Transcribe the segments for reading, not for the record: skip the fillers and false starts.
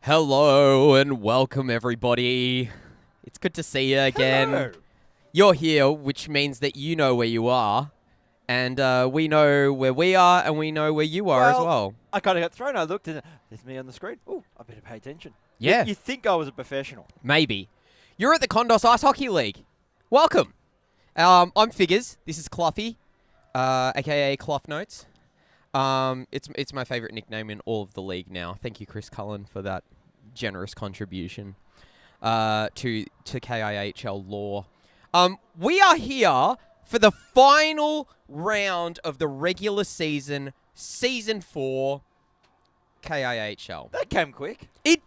Hello and welcome, everybody. It's good to see you again. Hello. You're here, which means that you know where you are, and we know where we are, and we know where you are as well. I kind of got thrown. I looked and there's me on the screen. Oh, I better pay attention. Yeah. You think I was a professional? Maybe. You're at the Kondos Ice Hockey League. Welcome. I'm Figures. This is Cluffy, aka Clough Notes. It's my favorite nickname in all of the league now. Thank you, Chris Cullen, for that generous contribution to KIHL lore. We are here for the final round of the regular season, Season 4, KIHL. That came quick. It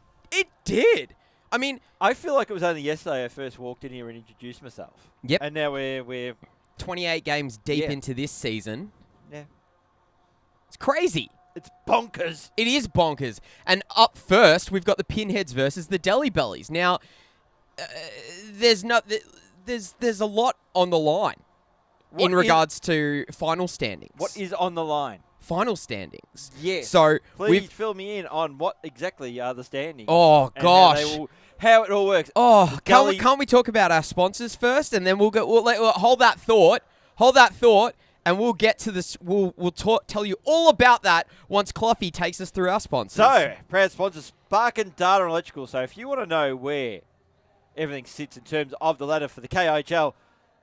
did. I mean, I feel like it was only yesterday I first walked in here and introduced myself. Yep. And now we're 28 games deep into this season. Yeah. It's crazy. It's bonkers. It is bonkers. And up first, we've got the Pinheads versus the Deli Bellies. Now, there's a lot on the line in regards to final standings. What is on the line? Final standings. Yes. So please fill me in on what exactly are the standings. Oh gosh. How it all works. Oh, can't we talk about our sponsors first, and then we'll hold that thought. Hold that thought. And we'll get to this. We'll tell you all about that once Cluffy takes us through our sponsors. So, proud sponsors, Spark and Data and Electrical. So, if you want to know where everything sits in terms of the ladder for the KIHL,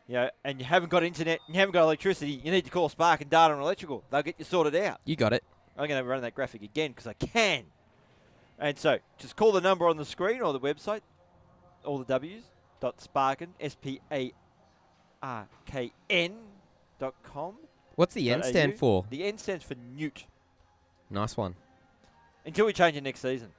and you haven't got internet and you haven't got electricity, you need to call Spark and Data and Electrical. They'll get you sorted out. You got it. I'm going to run that graphic again because I can. And so, just call the number on the screen or the website, all the W's, .sparken, SPARKN.com. What's the N stand for? The N stands for Newt. Nice one. Until we change it next season.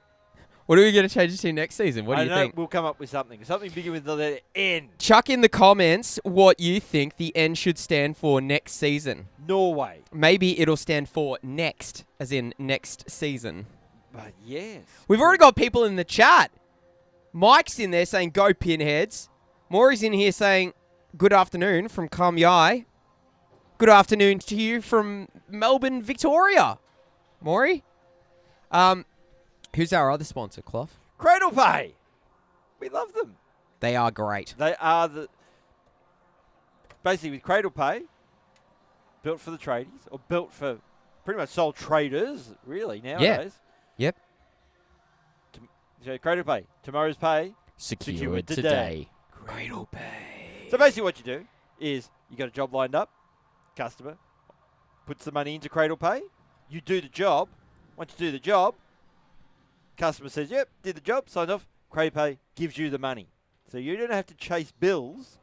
What are we going to change it to next season? What do you think? We'll come up with something. Something bigger with the letter N. Chuck in the comments what you think the N should stand for next season. Norway. Maybe it'll stand for next, as in next season. But yes. We've already got people in the chat. Mike's in there saying, go Pinheads. Maury's in here saying, good afternoon from Kamyai. Good afternoon to you from Melbourne, Victoria. Maury? Who's our other sponsor, Clough? Cradle Pay. We love them. They are great. They are basically with Cradle Pay, built for the tradies, or built for pretty much sole traders, really, nowadays. Yep. So Cradle Pay, tomorrow's pay, secured today. Cradle Pay. So basically what you do is you got a job lined up, customer puts the money into Cradle Pay, you do the job. Once you do the job, customer says, yep, did the job, signed off, Cradle Pay gives you the money. So you don't have to chase bills.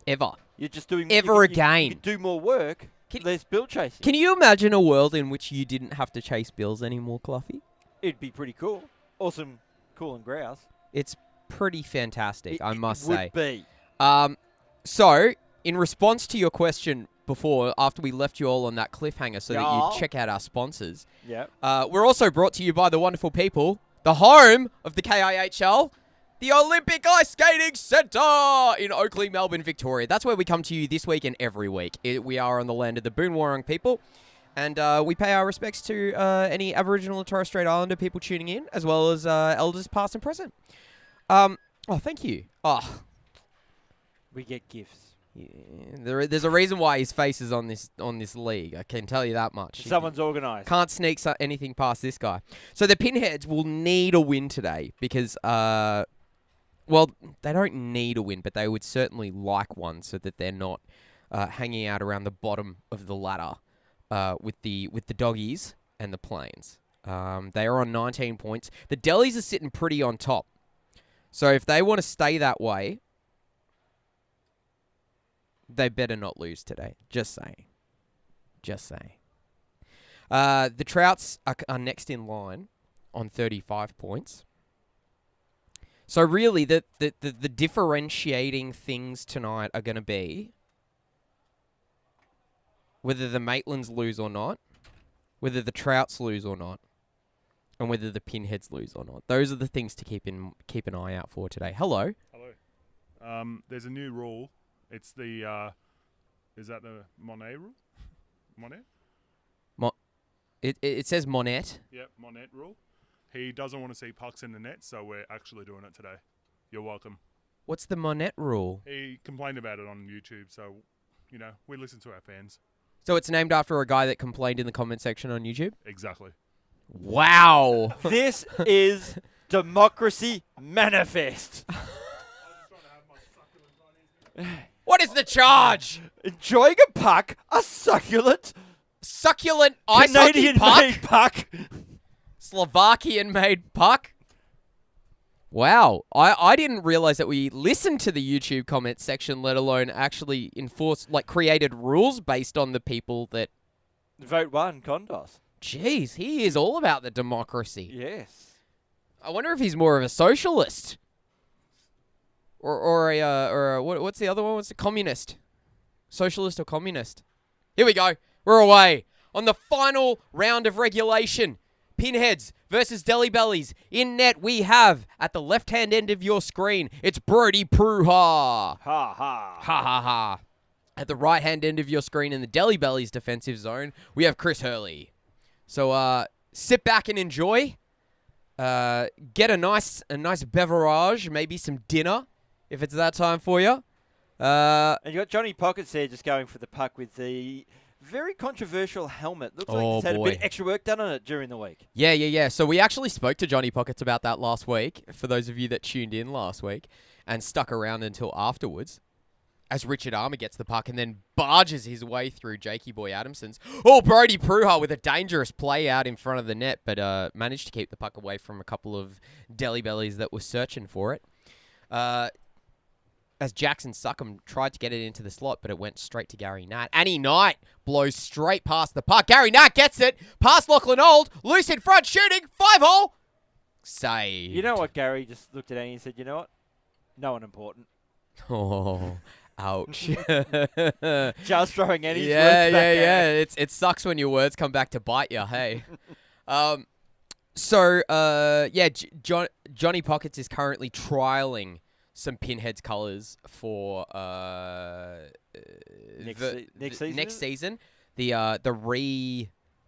Ever. You're just doing... again. You do more work, less bill chasing. Can you imagine a world in which you didn't have to chase bills anymore, Cluffy? It'd be pretty cool. Awesome, cool and grouse. It's pretty fantastic, I must say. It would be. So, in response to your question before, after we left you all on that cliffhanger so that you check out our sponsors, we're also brought to you by the wonderful people, the home of the KIHL, the Olympic Ice Skating Centre in Oakley, Melbourne, Victoria. That's where we come to you this week and every week. We are on the land of the Boonwurrung people, and we pay our respects to any Aboriginal and Torres Strait Islander people tuning in, as well as elders past and present. Oh, thank you. Oh, we get gifts. Yeah, there's a reason why his face is on this league. I can tell you that much. Someone's organised. Can't sneak anything past this guy. So the Pinheads will need a win today because, well, they don't need a win, but they would certainly like one so that they're not hanging out around the bottom of the ladder with the doggies and the planes. They are on 19 points. The Delis are sitting pretty on top. So if they want to stay that way, they better not lose today. Just saying. The Trouts are next in line on 35 points. So really, the differentiating things tonight are going to be whether the Maitlands lose or not, whether the Trouts lose or not, and whether the Pinheads lose or not. Those are the things to keep an eye out for today. Hello. There's a new rule. It's the, is that the Monet rule? Monet? It says Monet. Yep, Monet rule. He doesn't want to see pucks in the net, so we're actually doing it today. You're welcome. What's the Monette rule? He complained about it on YouTube, so, we listen to our fans. So it's named after a guy that complained in the comment section on YouTube? Exactly. Wow. This is democracy manifest. What is the charge? Enjoying a puck, a succulent ice hockey puck? Canadian-made puck. Slovakian-made puck? Wow. I didn't realize that we listened to the YouTube comment section, let alone actually created rules based on the people that... Vote 1, Kondos. Jeez, he is all about the democracy. Yes. I wonder if he's more of a socialist. Or what's the other one? What's the communist? Socialist or communist? Here we go. We're away on the final round of regulation. Pinheads versus Deli Bellies. In net, we have, at the left-hand end of your screen, it's Brody Pruha. Ha ha. Ha ha ha. At the right-hand end of your screen in the Deli Bellies defensive zone, we have Chris Hurley. So sit back and enjoy. Get a nice beverage, maybe some dinner, if it's that time for you. And you got Johnny Pockets there just going for the puck with the very controversial helmet. Looks like he's had a bit of extra work done on it during the week. Yeah. So we actually spoke to Johnny Pockets about that last week, for those of you that tuned in last week, and stuck around until afterwards, as Richard Armour gets the puck and then barges his way through Jakey Boy Adamson's. Oh, Brody Pruha with a dangerous play out in front of the net, but managed to keep the puck away from a couple of Deli Bellies that were searching for it. As Jackson Suckham tried to get it into the slot, but it went straight to Gary Nat. Annie Knight blows straight past the puck. Gary Nat gets it. Past Lachlan Old. Loose in front, shooting. 5-hole. Saved. You know what, Gary just looked at Annie and said, you know what? No one important. Oh, ouch. Just throwing Annie's words back at it sucks when your words come back to bite you, hey. Johnny Pockets is currently trialing some Pinheads colours for next season. The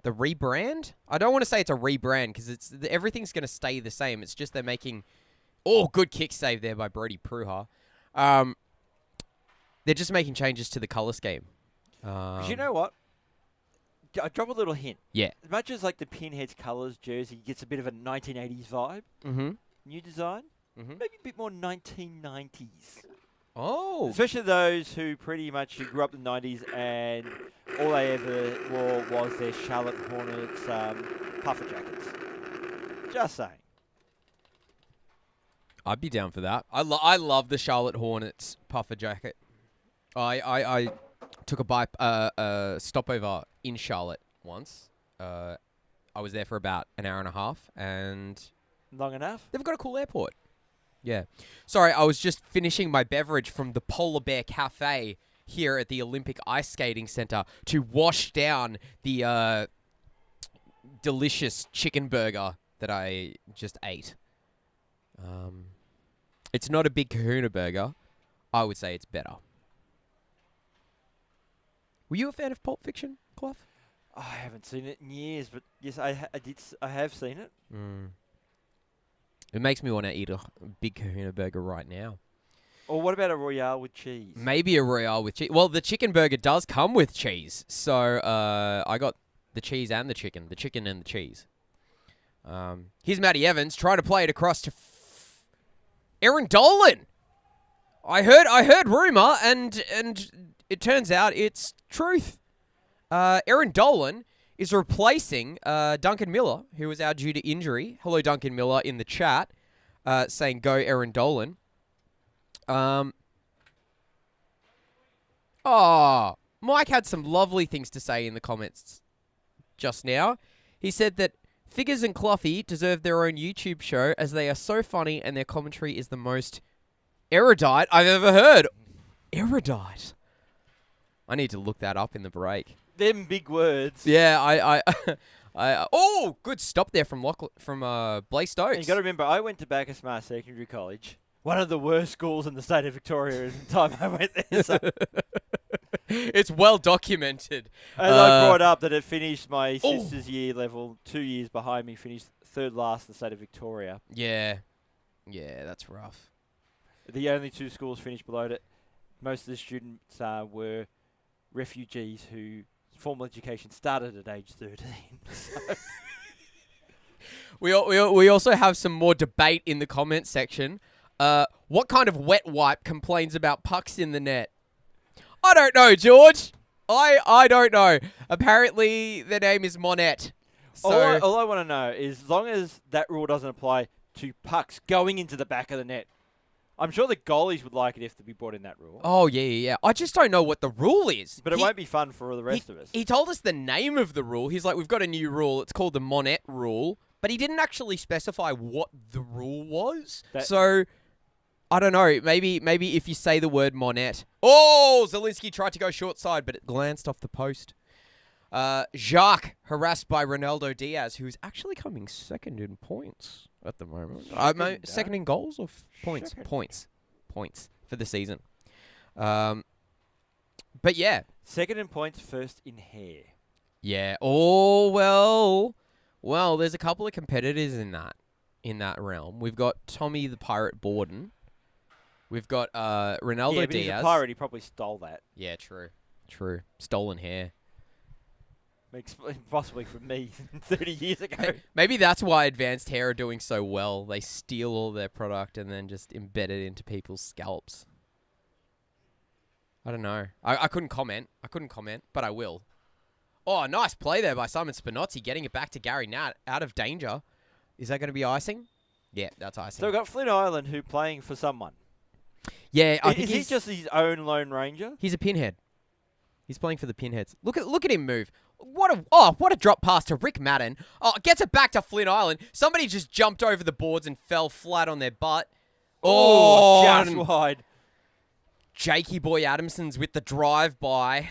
rebrand. I don't want to say it's a rebrand because everything's going to stay the same. It's just they're making good kick save there by Brody Pruha. They're just making changes to the colour scheme. Because you know what? I drop a little hint. Yeah. As much as like the Pinheads colours jersey gets a bit of a 1980s vibe. Mm-hmm. New design. Mm-hmm. Maybe a bit more 1990s. Oh. Especially those who pretty much grew up in the 90s and all they ever wore was their Charlotte Hornets puffer jackets. Just saying. I'd be down for that. I love the Charlotte Hornets puffer jacket. I took a stopover in Charlotte once. I was there for about an hour and a half, and long enough. They've got a cool airport. Yeah. Sorry, I was just finishing my beverage from the Polar Bear Cafe here at the Olympic Ice Skating Center to wash down the delicious chicken burger that I just ate. It's not a big kahuna burger. I would say it's better. Were you a fan of Pulp Fiction, Clough? I haven't seen it in years, but yes, I have seen it. It makes me want to eat a big kahuna burger right now. Or what about a Royale with cheese? Maybe a Royale with cheese. Well, the chicken burger does come with cheese. So I got the cheese and the chicken and the cheese. Here's Matty Evans trying to play it across to Aaron Dolan. I heard rumor, and it turns out it's truth. Aaron Dolan is replacing Duncan Miller, who was out due to injury. Hello, Duncan Miller, in the chat, saying go Aaron Dolan. Mike had some lovely things to say in the comments just now. He said that Figures and Cloughy deserve their own YouTube show as they are so funny and their commentary is the most erudite I've ever heard. Erudite? I need to look that up in the break. Them big words. Yeah, oh, good stop there from Blaze Stokes. You got to remember, I went to Bacchusmar Secondary College, one of the worst schools in the state of Victoria at the time I went there. So. It's well documented. As I brought up that it finished my sister's year level 2 years behind me, finished third last in the state of Victoria. Yeah, that's rough. The only 2 schools finished below it. Most of the students were refugees whose formal education started at age 13. So We also have some more debate in the comments section. What kind of wet wipe complains about pucks in the net? I don't know, George. I don't know. Apparently, the name is Monette. So all I want to know is, as long as that rule doesn't apply to pucks going into the back of the net, I'm sure the goalies would like it if to be brought in that rule. Oh, yeah. I just don't know what the rule is. But it won't be fun for the rest of us. He told us the name of the rule. He's like, we've got a new rule. It's called the Monette rule. But he didn't actually specify what the rule was. So, I don't know. Maybe if you say the word Monette. Oh, Zielinski tried to go short side, but it glanced off the post. Jacques harassed by Ronaldo Diaz, who's actually coming second in points at the moment. Second in goals or points? Points for the season. But yeah. Second in points, first in hair. Yeah. Oh, well, there's a couple of competitors in that realm. We've got Tommy the Pirate Borden. We've got Ronaldo Diaz. He's a pirate. He probably stole that. Yeah, true. Stolen hair. Possibly from me 30 years ago. Maybe that's why Advanced Hair are doing so well. They steal all their product and then just embed it into people's scalps. I don't know. I couldn't comment. But I will. Oh, nice play there by Simon Spinozzi, getting it back to Gary Nat out of danger. Is that going to be icing? Yeah, that's icing. So we've got Flynn Island who playing for someone. Yeah, I think he's just his own Lone Ranger. He's a pinhead. He's playing for the Pinheads. Look at him move. What a drop pass to Rick Madden. Oh, gets it back to Flynn Island. Somebody just jumped over the boards and fell flat on their butt. Oh, just wide. Jakey Boy Adamson's with the drive-by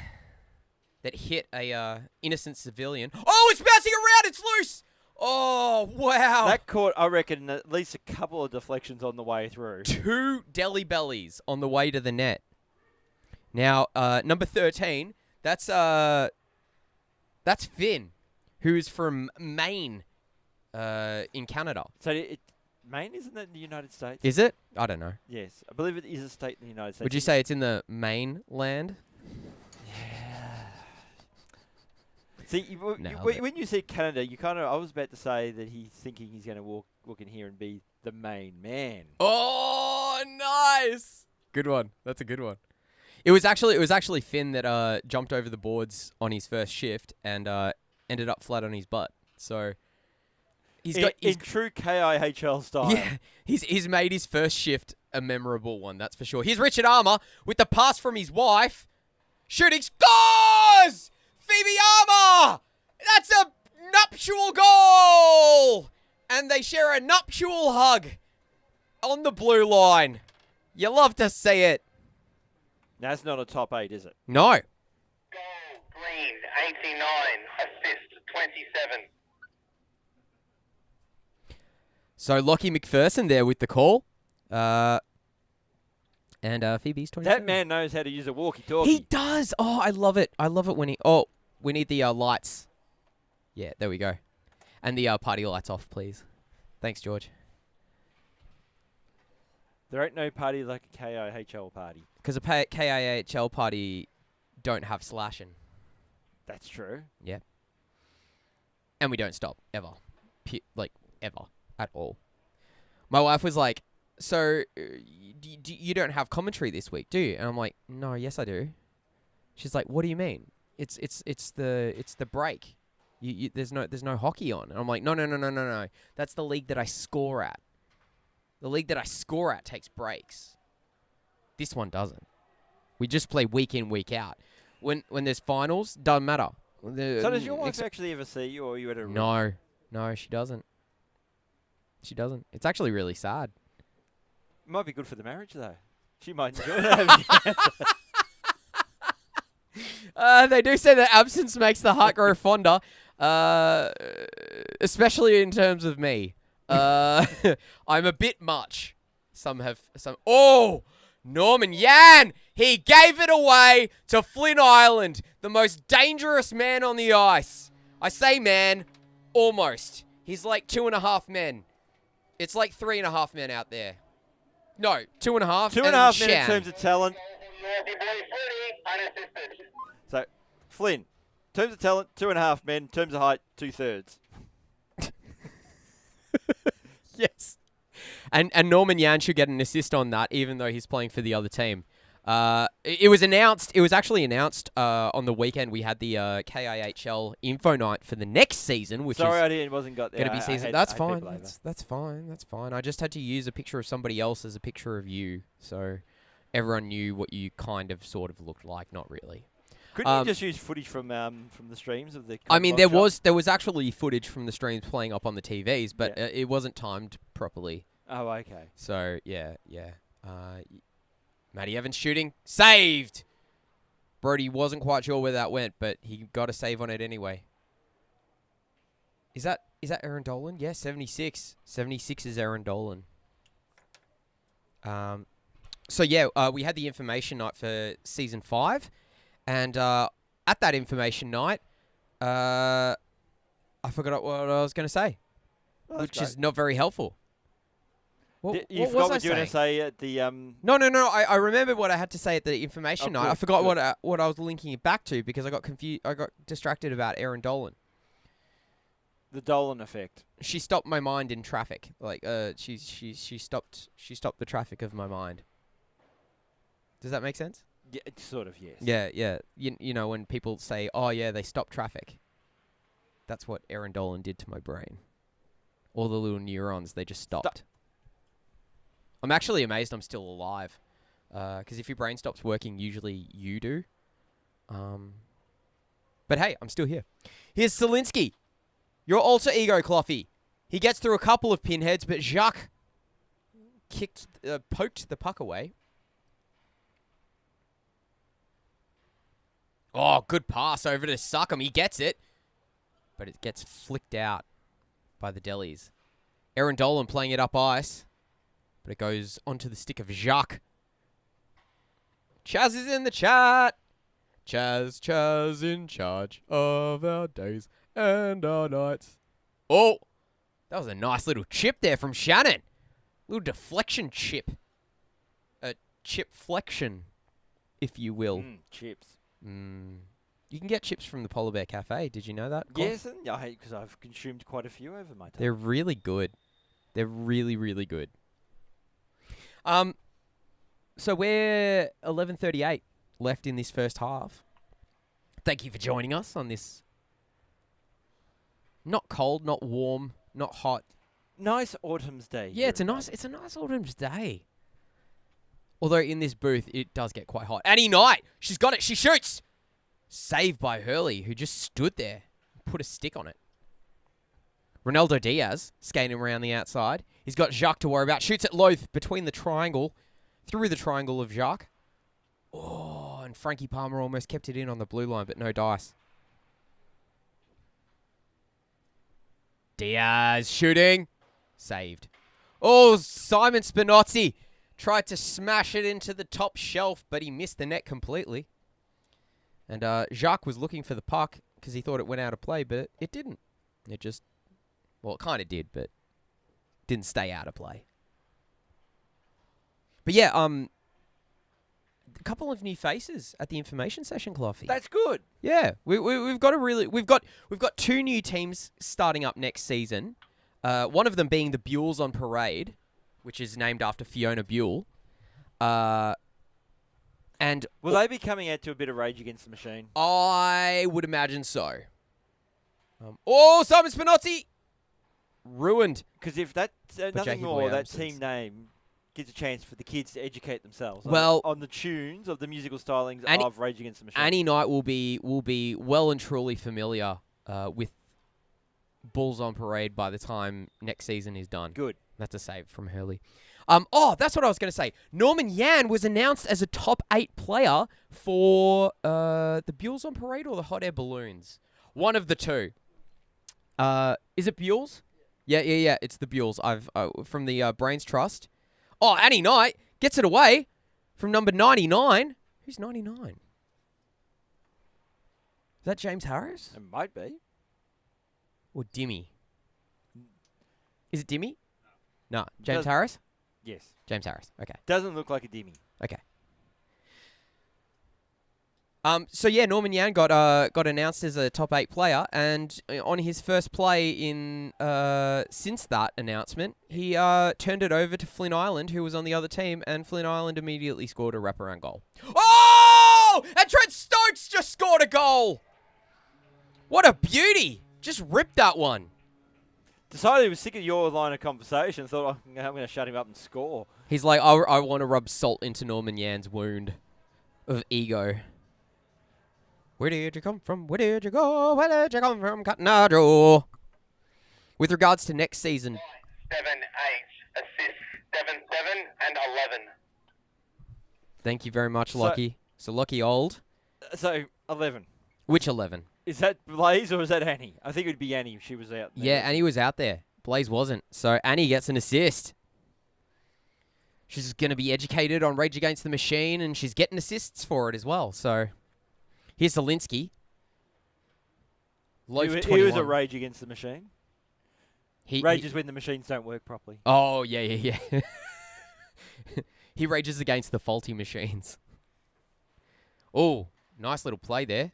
that hit a innocent civilian. Oh, it's bouncing around. It's loose. Oh, wow. That caught, I reckon, at least a couple of deflections on the way through. 2 deli bellies on the way to the net. Now, number 13, that's Finn, who's from Maine, in Canada. So Maine, isn't that in the United States? Is it? I don't know. Yes, I believe it is a state in the United States. Would you say it's in the mainland? Yeah. See, when you see Canada, you kind of. I was about to say that he's thinking he's going to walk in here and be the main man. Oh, nice! Good one. That's a good one. It was actually Finn that jumped over the boards on his first shift and ended up flat on his butt. So he's in true KIHL style. Yeah, he's made his first shift a memorable one. That's for sure. Here's Richard Armour with the pass from his wife, shooting, scores! Phoebe Armour! That's a nuptial goal, and they share a nuptial hug on the blue line. You love to see it. That's not a top 8, is it? No. Goal, Green, 89. Assist, 27. So Lockie McPherson there with the call. And Phoebe's 27. That man knows how to use a walkie-talkie. He does. Oh, I love it. I love it when he... Oh, we need the lights. Yeah, there we go. And the party lights off, please. Thanks, George. There ain't no party like a KIHL party. Because a KIHL party don't have slashing. That's true. Yeah. And we don't stop, ever. Ever. At all. My wife was like, so, you don't have commentary this week, do you? And I'm like, no, yes I do. She's like, what do you mean? It's the break. There's no hockey on. And I'm like, no. That's the league that I score at. The league that I score at takes breaks. This one doesn't. We just play week in, week out. When there's finals, doesn't matter. So does your wife actually ever see you, or are you at a... No, she doesn't. She doesn't. It's actually really sad. It might be good for the marriage, though. She might enjoy it. They do say that absence makes the heart grow fonder, especially in terms of me. I'm a bit much. Oh, Norman Yan! He gave it away to Flynn Island, the most dangerous man on the ice. I say man, almost. He's like 2.5 men. It's like 3.5 men out there. No, 2.5. 2.5 men in Shan. terms of talent. Naughty boy Footy, unassisted. So, Flynn, in terms of talent, 2.5 men. In terms of height, 2/3. Yes. And Norman Yan should get an assist on that, even though he's playing for the other team. It was announced. It was actually announced on the weekend. We had the KIHL info night for the next season, which wasn't got there. going to be season. That's fine. That's fine. That's fine. I just had to use a picture of somebody else as a picture of you, so everyone knew what you kind of, sort of looked like. Not really. Couldn't you just use footage from the streams of the? I mean, there was actually footage from the streams playing up on the TVs, but it wasn't timed properly. Oh, okay. So yeah. Matty Evans shooting, saved. Brody wasn't quite sure where that went, but he got a save on it anyway. Is that Aaron Dolan? Yeah, 76. 76 is Aaron Dolan. So yeah, we had the information night for season 5. And at that information night, I forgot what I was going to say, which is not very helpful. What forgot was what you were going to say at the... No. I remembered what I had to say at the information night. I forgot what I was linking it back to because I got confused. I got distracted about Aaron Dolan. The Dolan effect. She stopped my mind in traffic. Like she stopped the traffic of my mind. Does that make sense? Yeah, it's sort of, yes. Yeah. You know, when people say, oh, yeah, they stopped traffic. That's what Aaron Dolan did to my brain. All the little neurons, they just stopped. I'm actually amazed I'm still alive. Because if your brain stops working, usually you do. But hey, I'm still here. Here's Zielinski. Your alter ego, Cloughy. He gets through a couple of pinheads, but Jacques poked the puck away. Oh, good pass over to Suckham. He gets it. But it gets flicked out by the Delis. Aaron Dolan playing it up ice. But it goes onto the stick of Jacques. Chaz is in the chat. Chaz in charge of our days and our nights. Oh, that was a nice little chip there from Shannon. Little deflection chip. A chip flexion, if you will. Chips. You can get chips from the Polar Bear Cafe. Did you know that? Yes, because I've consumed quite a few over my time. They're really good. They're really, really good. So we're 11:38 left in this first half. Thank you for joining us on this not cold, not warm, not hot. Nice autumn's day. Yeah, it's a nice autumn's day. Although in this booth, it does get quite hot. Annie Knight, she's got it. She shoots. Saved by Hurley, who just stood there, put a stick on it. Ronaldo Diaz skating around the outside. He's got Jacques to worry about. Shoots at Loth between the triangle, through the triangle of Jacques. Oh, and Frankie Palmer almost kept it in on the blue line, but no dice. Diaz shooting. Saved. Oh, Simon Spinozzi tried to smash it into the top shelf, but he missed the net completely. And Jacques was looking for the puck because he thought it went out of play, but it didn't. It just, well, it kind of did, but didn't stay out of play. But yeah, a couple of new faces at the information session, Cloughy. That's good. Yeah, we've got 2 new teams starting up next season. One of them being the Buells on Parade, which is named after Fiona Buell. And will they be coming out to a bit of Rage Against the Machine? I would imagine so. Simon Spinozzi! Ruined. Because if that's nothing more, that team name gives a chance for the kids to educate themselves on the tunes of the musical stylings of Rage Against the Machine. Annie Knight will be well and truly familiar with Bulls on Parade by the time next season is done. Good. That's a save from Hurley. That's what I was going to say. Norman Yan was announced as a top 8 player for the Buells on Parade or the Hot Air Balloons. One of the two. Is it Buells? Yeah. It's the Buells. From the Brains Trust. Oh, Annie Knight gets it away from number 99. Who's 99? Is that James Harris? It might be. Or Dimmy? Is it Dimmy? No. James Harris? Yes. James Harris. Okay. Doesn't look like a Dimmy. Okay. So yeah, Norman Yan got announced as a top 8 player, and on his first play in since that announcement, he turned it over to Flynn Island, who was on the other team, and Flynn Island immediately scored a wraparound goal. Oh! And Trent Stokes just scored a goal. What a beauty! Just ripped that one. Decided he was sick of your line of conversation. Thought, I'm going to shut him up and score. He's like, I want to rub salt into Norman Yan's wound of ego. Where did you come from? Where did you go? Where did you come from, Cotton Eye Joe? With regards to next season. 7, 8, assists, 7, 7, and 11. Thank you very much, Lockie. So Lockie old. So, 11. Which 11? Is that Blaze or is that Annie? I think it would be Annie if she was out there. Yeah, Annie was out there. Blaze wasn't. So Annie gets an assist. She's going to be educated on Rage Against the Machine, and she's getting assists for it as well. So here's Zielinski. He was a Rage Against the Machine. Rages when the machines don't work properly. Oh, yeah. He rages against the faulty machines. Oh, nice little play there.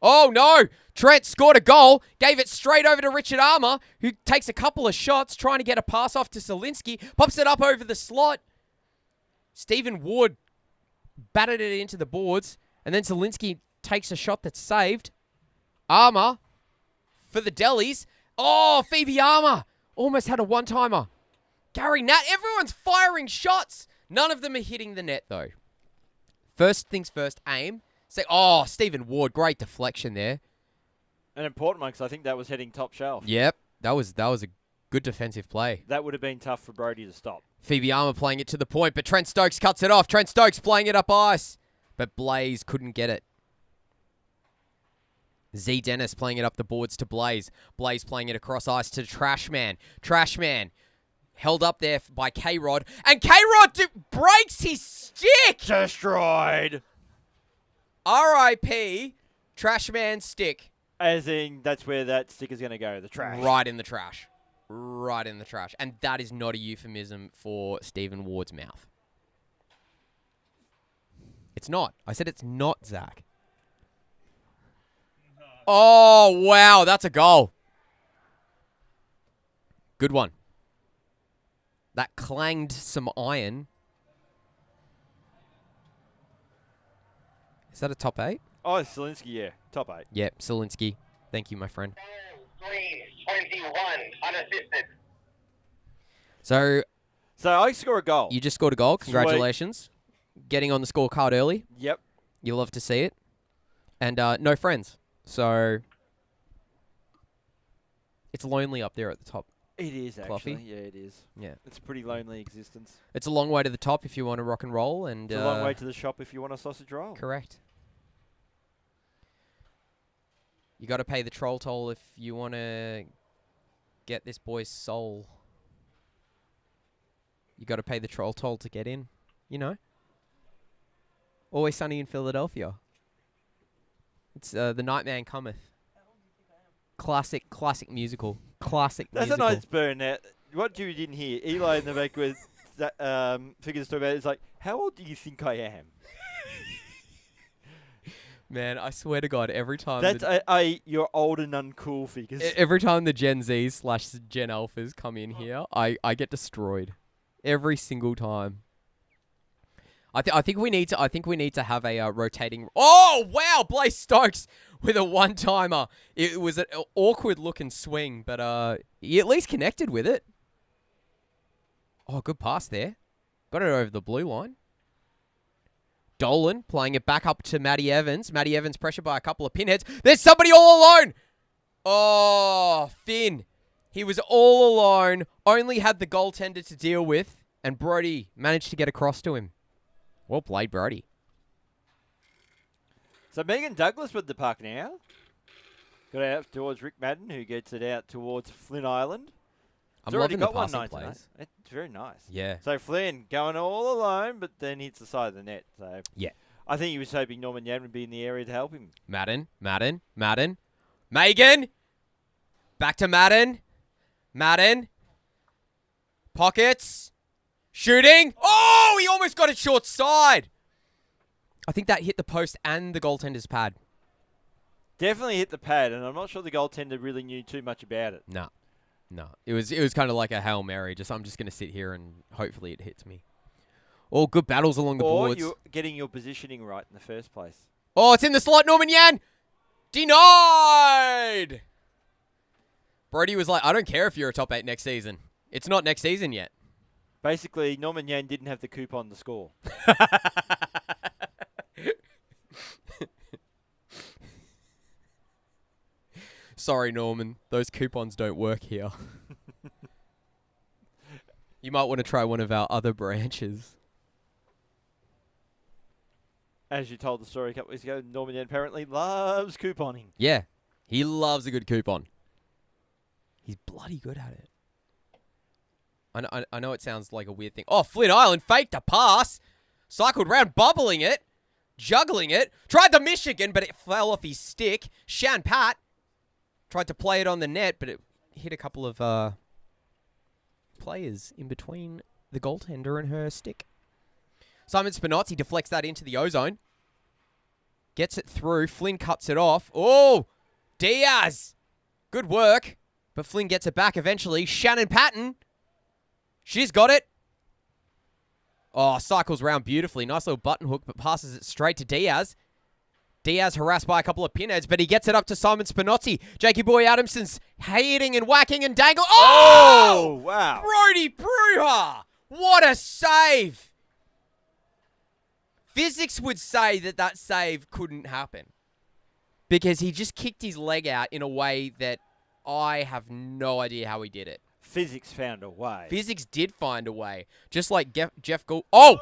Oh, no! Trent scored a goal, gave it straight over to Richard Armour, who takes a couple of shots, trying to get a pass off to Zielinski, pops it up over the slot. Stephen Ward batted it into the boards, and then Zielinski takes a shot that's saved. Armour for the Delis. Oh, Phoebe Armour almost had a one-timer. Gary Nat, everyone's firing shots. None of them are hitting the net, though. First things first, aim. Say, oh, Stephen Ward, great deflection there. An important one because I think that was heading top shelf. Yep, that was a good defensive play. That would have been tough for Brody to stop. Phoebe Armour playing it to the point, but Trent Stokes cuts it off. Trent Stokes playing it up ice, but Blaze couldn't get it. Z Dennis playing it up the boards to Blaze. Blaze playing it across ice to Trashman. Trashman held up there by K-Rod, and K-Rod breaks his stick! Destroyed! R.I.P. Trashman's stick. As in, that's where that stick is going to go, the trash. Right in the trash. Right in the trash. And that is not a euphemism for Stephen Ward's mouth. It's not. I said it's not, Zach. Oh, wow. That's a goal. Good one. That clanged some iron. Is that a top 8? Oh, Zielinski, yeah. Top 8. Yep, Zielinski. Thank you, my friend. 21, unassisted. So I score a goal. you just scored a goal. Congratulations. Getting on the scorecard early. Yep. You love to see it. And no friends. So it's lonely up there at the top. It is, actually. Cluffy. Yeah, it is. Yeah. It's a pretty lonely existence. It's a long way to the top if you want to rock and roll. And It's a long way to the shop if you want a sausage roll. Correct. You got to pay the troll toll if you want to get this boy's soul. You got to pay the troll toll to get in. You know? Always Sunny in Philadelphia. It's The Nightman Cometh. Classic musical. Classic That's musical. a nice burn now. What you didn't hear, Eli in the back with figures talk about it, is like, how old do you think I am? Man, I swear to God, every time... That's you're old and uncool figures. Every time the Gen Zs / Gen Alphas come in here, I get destroyed. Every single time. I think we need to have a rotating... Oh, wow! Blaze Stokes with a one-timer. It was an awkward looking swing, but he at least connected with it. Oh, good pass there. Got it over the blue line. Dolan playing it back up to Matty Evans. Matty Evans pressured by a couple of pinheads. There's somebody all alone! Oh, Finn. He was all alone, only had the goaltender to deal with, and Brody managed to get across to him. Well played, Brody. So Megan Douglas with the puck now. Got it out towards Rick Madden, who gets it out towards Flynn Island. I'm already loving the got one passing night plays. tonight. It's very nice. Yeah. So Flynn going all alone, but then hits the side of the net. So Yeah. I think he was hoping Norman Yan would be in the area to help him. Madden. Megan! Back to Madden. Pockets. Shooting. Oh, he almost got it short side. I think that hit the post and the goaltender's pad. Definitely hit the pad, and I'm not sure the goaltender really knew too much about it. No. It was kind of like a Hail Mary. I'm just going to sit here and hopefully it hits me. All good battles along the boards. Or you're getting your positioning right in the first place. Oh, it's in the slot. Norman Yan. Denied. Brody was like, I don't care if you're a top 8 next season. It's not next season yet. Basically, Norman Yan didn't have the coupon to score. Sorry, Norman. Those coupons don't work here. You might want to try one of our other branches. As you told the story a couple weeks ago, Norman Yan apparently loves couponing. Yeah. He loves a good coupon. He's bloody good at it. I know it sounds like a weird thing. Oh, Flynn Island faked a pass. Cycled round, bubbling it. Juggling it. Tried the Michigan, but it fell off his stick. Shan Pat tried to play it on the net, but it hit a couple of players in between the goaltender and her stick. Simon Spinozzi deflects that into the ozone. Gets it through. Flynn cuts it off. Oh, Diaz. Good work. But Flynn gets it back eventually. Shannon Patton. She's got it. Oh, cycles round beautifully. Nice little button hook, but passes it straight to Diaz. Diaz harassed by a couple of pinheads, but he gets it up to Simon Spinozzi. Jakey Boy Adamson's hitting and whacking and dangling. Oh! Wow. Brody Bruja. What a save. Physics would say that save couldn't happen. Because he just kicked his leg out in a way that I have no idea how he did it. Physics found a way. Physics did find a way. Just like Jeff Gould. Oh!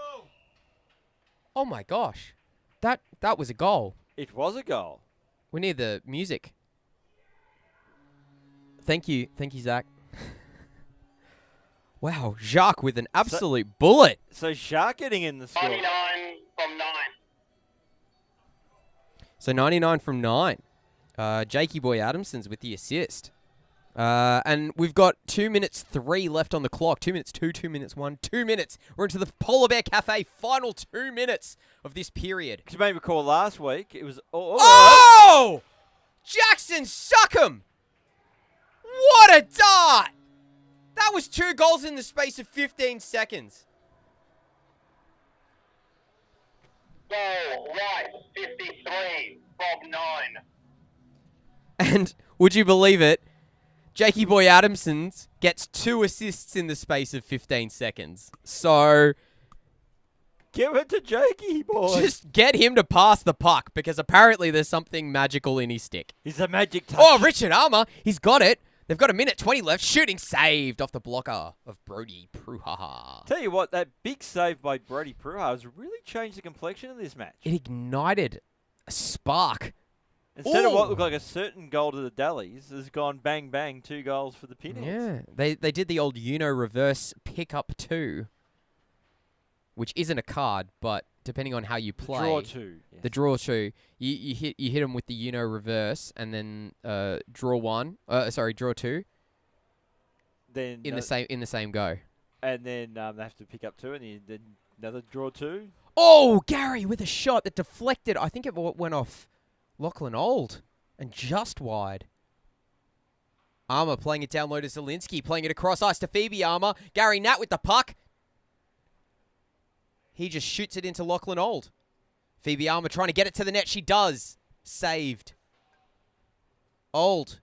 Oh my gosh. That was a goal. It was a goal. We need the music. Thank you, Zach. Wow, Jacques with an absolute bullet. So Jacques getting in the score. 99 from 9. So 99 from 9. Jakey Boy Adamson's with the assist. And we've got 2 minutes 3 left on the clock. 2 minutes 2, 2 minutes 1, 2 minutes. We're into the Polar Bear Cafe final 2 minutes of this period. You may recall last week, it was... Oh! Jackson Suckham! What a dart! That was 2 goals in the space of 15 seconds. Goal, Rice, 53 from 9. And would you believe it? Jakey Boy Adamson's gets 2 assists in the space of 15 seconds. So... give it to Jakey Boy. Just get him to pass the puck, because apparently there's something magical in his stick. He's a magic touch. Oh, Richard Armour. He's got it. They've got 1:20 left. Shooting saved off the blocker of Brody Pruha. Tell you what, that big save by Brody Pruha has really changed the complexion of this match. It ignited a spark. Instead of what looked like a certain goal to the Dallies, has gone bang, bang, 2 goals for the Pinheads. Yeah, they did the old reverse pick up 2, which isn't a card, but depending on how you play, Draw 2. Yes. The draw 2, you hit them with the reverse, and then draw 2. Then in the same go. And then they have to pick up 2, and then another draw 2. Oh, Gary with a shot that deflected. I think it went off Lachlan Old and just wide. Armour playing it down low to Zielinski, playing it across ice to Phoebe Armour. Gary Nat with the puck. He just shoots it into Lachlan Old. Phoebe Armour trying to get it to the net. She does. Saved. Old.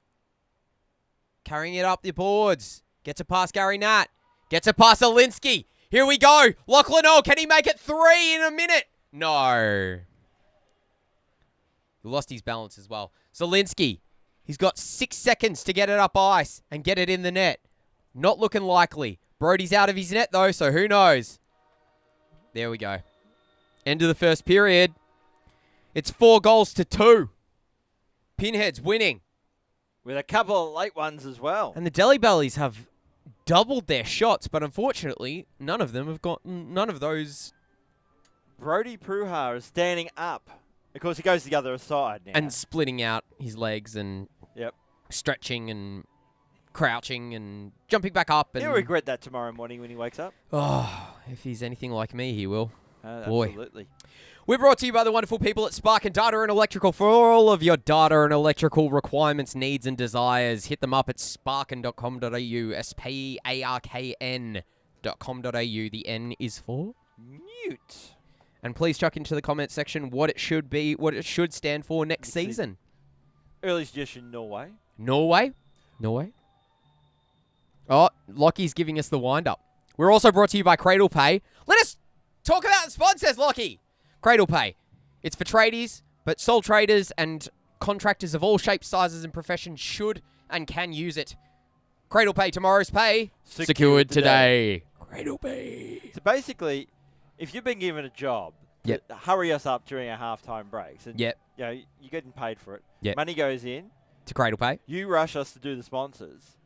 Carrying it up the boards. Gets it past Gary Nat. Gets it past Zielinski. Here we go. Lachlan Old. Can he make it 3 in a minute? No. He lost his balance as well. Zielinski. He's got 6 seconds to get it up ice and get it in the net. Not looking likely. Brody's out of his net, though, so who knows? There we go. End of the first period. It's 4 goals to 2. Pinheads winning. With a couple of late ones as well. And the Delhi Bellies have doubled their shots, but unfortunately, none of them have got none of those. Brody Pruha is standing up. Of course, he goes the other side now. And splitting out his legs and yep, stretching and crouching and jumping back up. And He'll regret that tomorrow morning when he wakes up. Oh, if he's anything like me, he will. Boy. Absolutely. We're brought to you by the wonderful people at Spark and Data and Electrical. For all of your data and electrical requirements, needs and desires, hit them up at sparken.com.au, sparkn.com.au. The N is for Mute. And please chuck into the comment section what it should be, what it should stand for next season. Early suggestion, Norway. Norway? Oh, Lockie's giving us the wind-up. We're also brought to you by Cradle Pay. Let us talk about the sponsors, Lockie. Cradle Pay. It's for tradies, but sole traders and contractors of all shapes, sizes, and professions should and can use it. Cradle Pay, tomorrow's pay. Secured today. Cradle Pay. So basically, if you've been given a job, hurry us up during our halftime breaks. And, you're getting paid for it. Money goes in. To Cradle Pay. You rush us to do the sponsors.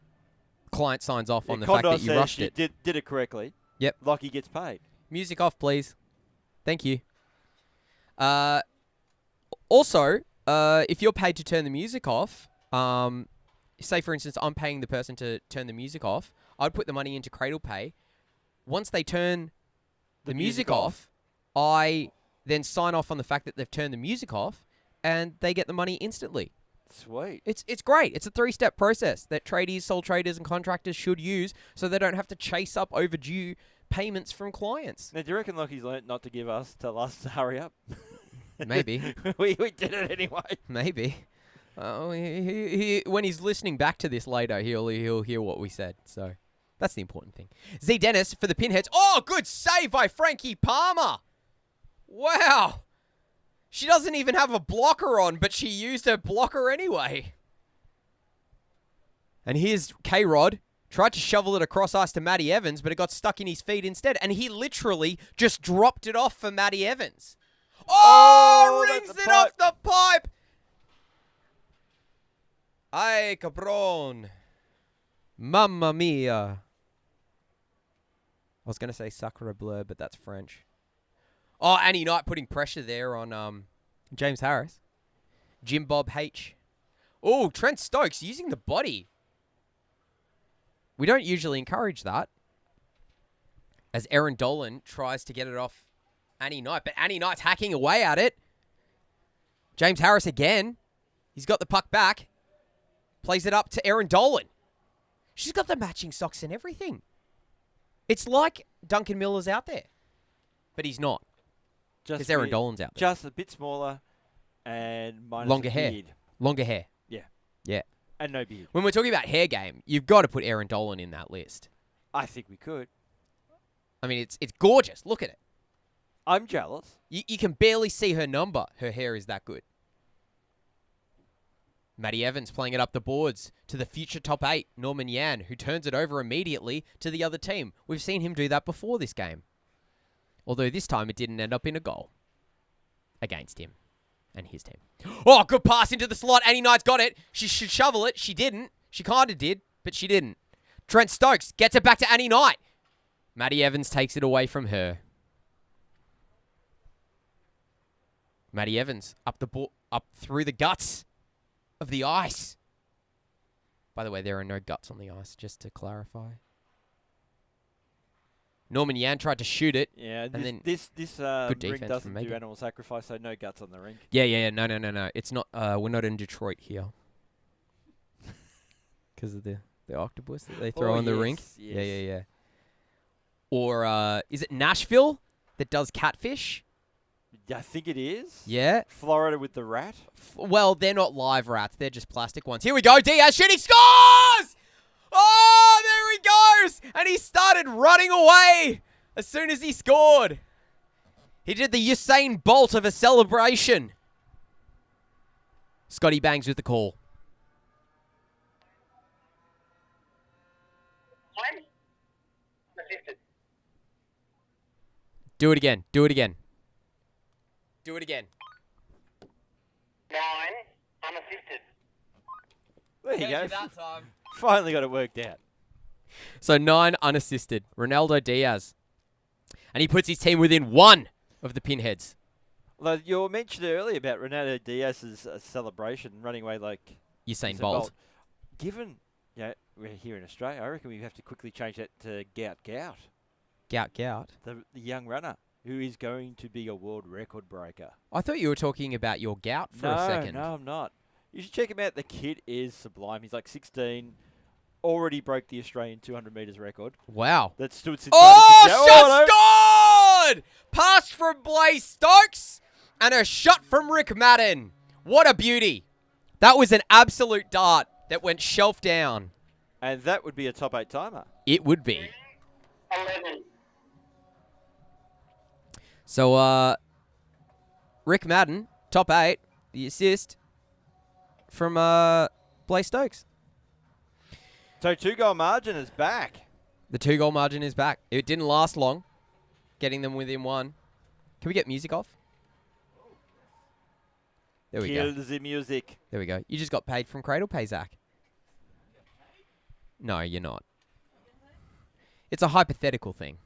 Client signs off on the Kondos fact that you rushed it. Did it correctly. Yep. Lockie gets paid. Music off, please. Thank you. Also, if you're paid to turn the music off, say, for instance, I'm paying the person to turn the music off, I'd put the money into Cradle Pay. Once they turn the music off, I then sign off on the fact that they've turned the music off, and they get the money instantly. Sweet. It's great. It's a 3-step process that tradies, sole traders, and contractors should use so they don't have to chase up overdue payments from clients. Now, do you reckon Lockie's learnt not to tell us to hurry up? Maybe. we did it anyway. Maybe. When he's listening back to this later, he'll hear what we said. So that's the important thing. Z Dennis for the Pinheads. Oh, good save by Frankie Palmer. Wow. She doesn't even have a blocker on, but she used her blocker anyway. And here's K-Rod. Tried to shovel it across ice to Matty Evans, but it got stuck in his feet instead. And he literally just dropped it off for Matty Evans. Oh, rings it off the pipe. Ay, cabron. Mamma mia. I was going to say sacre bleu, but that's French. Oh, Annie Knight putting pressure there on James Harris. Jim Bob H. Oh, Trent Stokes using the body. We don't usually encourage that. As Aaron Dolan tries to get it off Annie Knight. But Annie Knight's hacking away at it. James Harris again. He's got the puck back. Plays it up to Aaron Dolan. She's got the matching socks and everything. It's like Duncan Miller's out there. But he's not. Because Aaron Dolan's out there. Just a bit smaller and minus longer hair. beard. Longer hair. Yeah. Yeah. And no beard. When we're talking about hair game, you've got to put Aaron Dolan in that list. I think we could. I mean, it's gorgeous. Look at it. I'm jealous. You can barely see her number. Her hair is that good. Matty Evans playing it up the boards to the future top 8, Norman Yan, who turns it over immediately to the other team. We've seen him do that before this game. Although this time it didn't end up in a goal. Against him. And his team. Oh, good pass into the slot. Annie Knight's got it. She should shovel it. She didn't. She kind of did, but she didn't. Trent Stokes gets it back to Annie Knight. Matty Evans takes it away from her. Matty Evans up through the guts of the ice. By the way, there are no guts on the ice, just to clarify. Norman Yan tried to shoot it. Yeah, and this good rink doesn't do animal sacrifice, so no guts on the rink. Yeah. No. It's not. We're not in Detroit here. Because of the octopus that they throw on the rink. Yes. Yeah. Or is it Nashville that does catfish? I think it is. Yeah. Florida with the rat. Well, they're not live rats. They're just plastic ones. Here we go. Diaz shooting. Scores! Oh, there he goes. And he started running away as soon as he scored. He did the Usain Bolt of a celebration. Scotty Bangs with the call. Assisted. Do it again. 9, unassisted. There you go. That time. Finally got it worked out. So 9 unassisted. Ronaldo Diaz. And he puts his team within 1 of the Pinheads. Well, you mentioned earlier about Ronaldo Diaz's celebration, running away like Usain Bolt. Given, we're here in Australia. I reckon we have to quickly change that to Gout. Gout. The young runner who is going to be a world record breaker. I thought you were talking about your gout for a second. No, I'm not. You should check him out. The kid is sublime. He's like 16. Already broke the Australian 200 metres record. Wow. That stood since shot scored! Pass from Blaze Stokes and a shot from Rick Madden. What a beauty. That was an absolute dart that went shelf down. And that would be a top 8 timer. It would be. 11. So, Rick Madden, top 8, the assist from Blaze Stokes. So 2-goal margin is back. The 2-goal margin is back. It didn't last long, getting them within 1. Can we get music off? There we Kill go. the music. There we go. You just got paid from Cradle Pay, Zach. No, you're not. It's a hypothetical thing.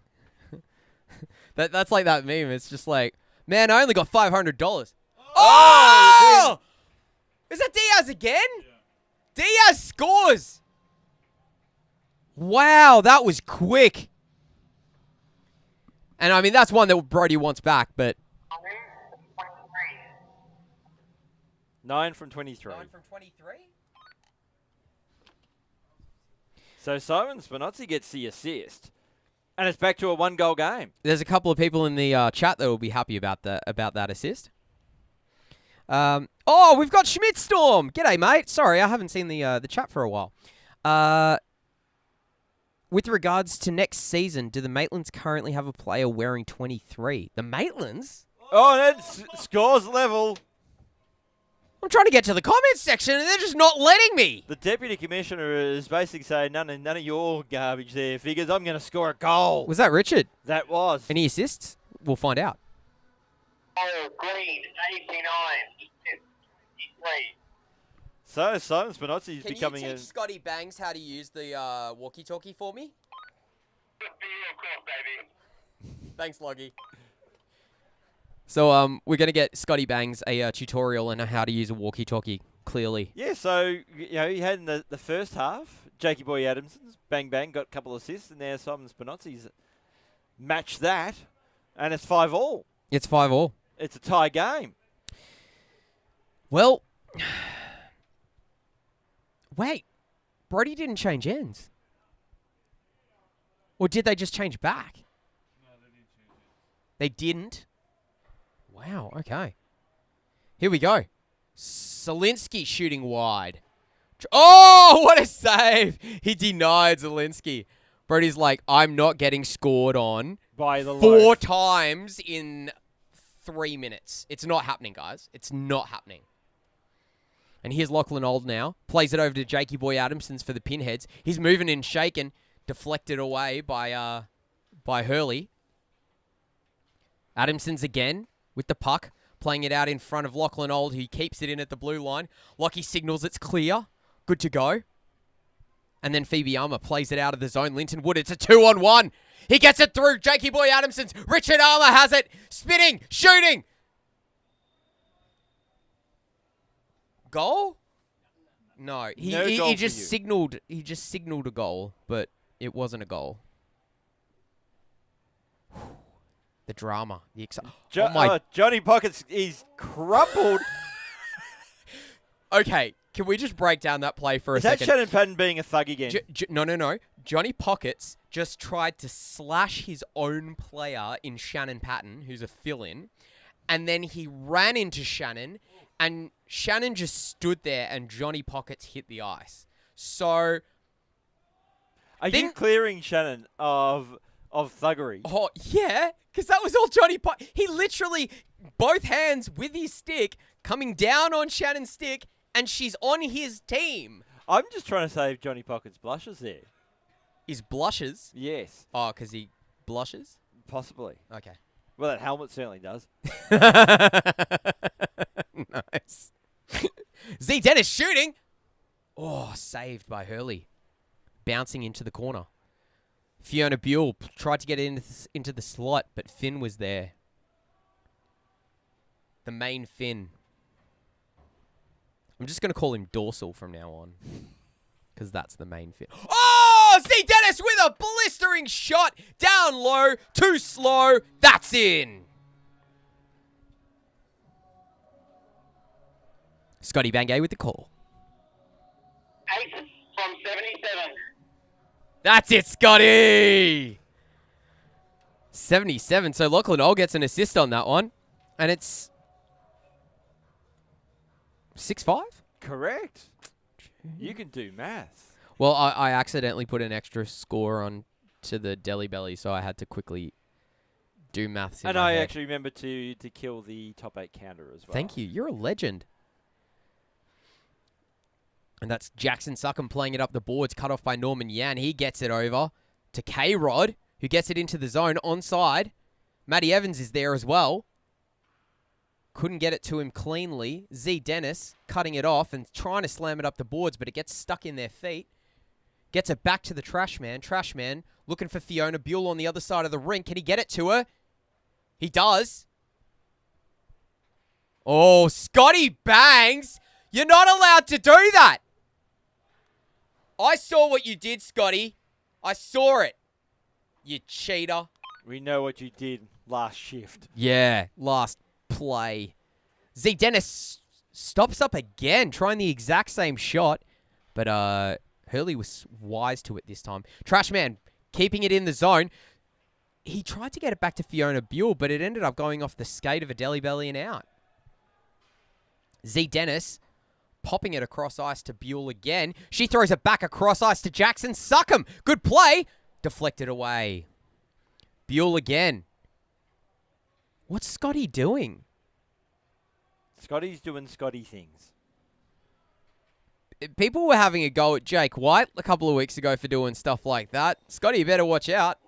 That's like that meme. It's just like, man, I only got $500. Oh! Is that Diaz again? Yeah. Diaz scores. Wow, that was quick. And I mean, that's one that Brody wants back, but 9 from 23. 9 from 23? So Simon Spinozzi gets the assist. And it's back to a 1-goal game. There's a couple of people in the chat that will be happy about that assist. Oh, we've got Schmidtstorm. G'day, mate. Sorry, I haven't seen the chat for a while. With regards to next season, do the Maitlands currently have a player wearing 23? The Maitlands? Oh, that's scores level. I'm trying to get to the comments section, and they're just not letting me. The deputy commissioner is basically saying, none of your garbage there, figures. I'm going to score a goal. Was that Richard? That was. Any assists? We'll find out. Oh, Green, 89. 53. So Simon Spinozzi is Can becoming you teach Scotty Bangs how to use the walkie-talkie for me? Good for you, of course, baby. Thanks, Loggy. So we're going to get Scotty Bangs a tutorial on how to use a walkie-talkie clearly. Yeah, so you had in the first half, Jakey Boy Adamson's bang bang got a couple of assists, and now Simon Spinozzi's matched that, and it's 5-all. It's 5-all. It's a tie game. Well, wait, Brody didn't change ends. Or did they just change back? No, they didn't change it. They didn't? Wow, okay. Here we go. Zielinski shooting wide. Oh, what a save. He denied Zielinski. Brody's like, I'm not getting scored on By the 4 times in 3 minutes. It's not happening, guys. It's not happening. And here's Lachlan Old now. Plays it over to Jakey Boy Adamson's for the Pinheads. He's moving and shaking. Deflected away by Hurley. Adamson's again with the puck. Playing it out in front of Lachlan Old. He keeps it in at the blue line. Lockie signals it's clear. Good to go. And then Phoebe Armour plays it out of the zone. Linton Wood, it's a 2-on-1. He gets it through. Jakey Boy Adamson's. Richard Armour has it. Spinning. Shooting. Goal? No. He just signaled. He just signaled a goal, but it wasn't a goal. The drama. The Johnny Pockets is crumpled. Okay, can we just break down that play for a second? Is that Shannon Patton being a thug again? No. Johnny Pockets just tried to slash his own player in Shannon Patton, who's a fill-in, and then he ran into Shannon, and Shannon just stood there, and Johnny Pockets hit the ice. So, are you clearing Shannon of thuggery? Oh, yeah, because that was all Johnny Pockets. He literally, both hands with his stick, coming down on Shannon's stick, and she's on his team. I'm just trying to save Johnny Pockets' blushes there. His blushes? Yes. Oh, because he blushes? Possibly. Okay. Well, that helmet certainly does. Nice. Z Dennis shooting. Oh, saved by Hurley. Bouncing into the corner. Fiona Buell tried to get into the slot, but Finn was there. The main Finn. I'm just going to call him Dorsal from now on. because that's the main fit. Oh, Z Dennis with a blistering shot. Down low, too slow. That's in. Scotty Bangay with the call. 8 from 77. That's it, Scotty. 77. So Lachlan Ol gets an assist on that one. And it's 6-5? Correct. You can do maths. Well, I accidentally put an extra score on to the Deli Belly, so I had to quickly do maths in And my I head. actually remember to kill the top 8 counter as well. Thank you. You're a legend. And that's Jackson Suckham playing it up the boards, cut off by Norman Yan. He gets it over to K-Rod, who gets it into the zone onside. Matty Evans is there as well. Couldn't get it to him cleanly. Z Dennis cutting it off and trying to slam it up the boards, but it gets stuck in their feet. Gets it back to the trash man. Trash man looking for Fiona Buell on the other side of the rink. Can he get it to her? He does. Oh, Scotty Bangs. You're not allowed to do that. I saw what you did, Scotty. I saw it. You cheater. We know what you did last shift. Yeah, last play. Z Dennis stops up again, trying the exact same shot. But Hurley was wise to it this time. Trashman keeping it in the zone. He tried to get it back to Fiona Buell, but it ended up going off the skate of a Deli Belly and out. Z Dennis popping it across ice to Buell again. She throws it back across ice to Jackson Suckham. Good play. Deflected away. Buell again. What's Scotty doing? Scotty's doing Scotty things. People were having a go at Jake White a couple of weeks ago for doing stuff like that. Scotty, you better watch out.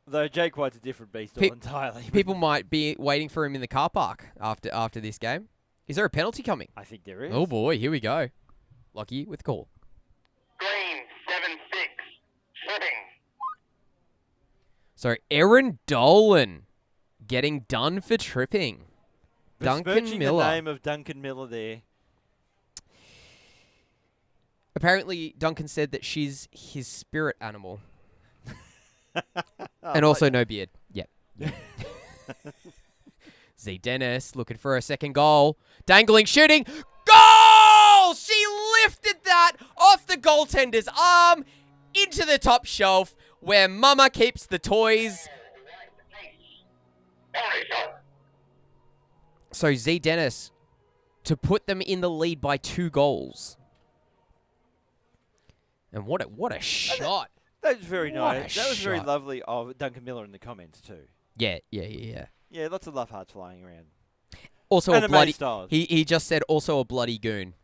Though Jake White's a different beast entirely. People might be waiting for him in the car park after this game. Is there a penalty coming? I think there is. Oh, boy. Here we go. Lockie with call. Green 7-6. Footing. So, Aaron Dolan getting done for tripping. Duncan Besmirching Miller. the name of Duncan Miller there. Apparently, Duncan said that she's his spirit animal. And also no beard. Yep. Z Dennis looking for a second goal. Dangling, shooting. Goal! She lifted that off the goaltender's arm into the top shelf where Mama keeps the toys. So Z Dennis to put them in the lead by 2 goals. And what a shot. That was very What nice. a That was very shot. lovely of Duncan Miller in the comments too. Yeah. Yeah, lots of love hearts flying around. Also And a a bloody. May Styles. He just said also a bloody goon.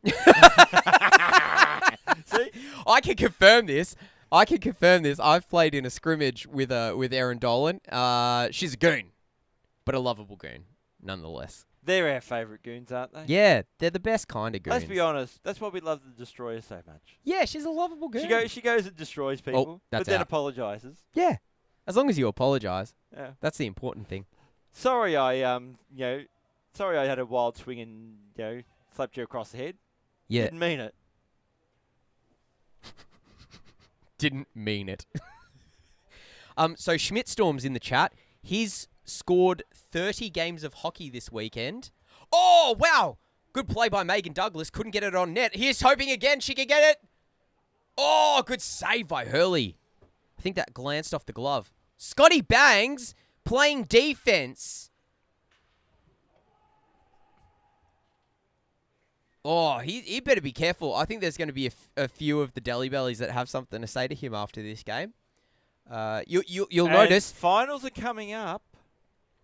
See? I can confirm this. I've played in a scrimmage with Aaron Dolan. She's a goon, but a lovable goon nonetheless. They're our favourite goons, aren't they? Yeah, they're the best kind of goons. Let's be honest. That's why we love the Destroyer so much. Yeah, she's a lovable goon. She goes and destroys people, but that's then out. apologises. Yeah, as long as you apologise, Yeah. that's the important thing. Sorry, I had a wild swing and slapped you across the head. Yeah, Didn't mean it. didn't mean it. So Schmidtstorm's in the chat. He's scored 30 games of hockey this weekend. Oh, wow. Good play by Megan Douglas. Couldn't get it on net. Here's hoping again she can get it. Oh, good save by Hurley. I think that glanced off the glove. Scotty Bangs playing defense. Oh, he better be careful. I think there's going to be a few of the Deli Bellies that have something to say to him after this game. You'll And notice. finals are coming up,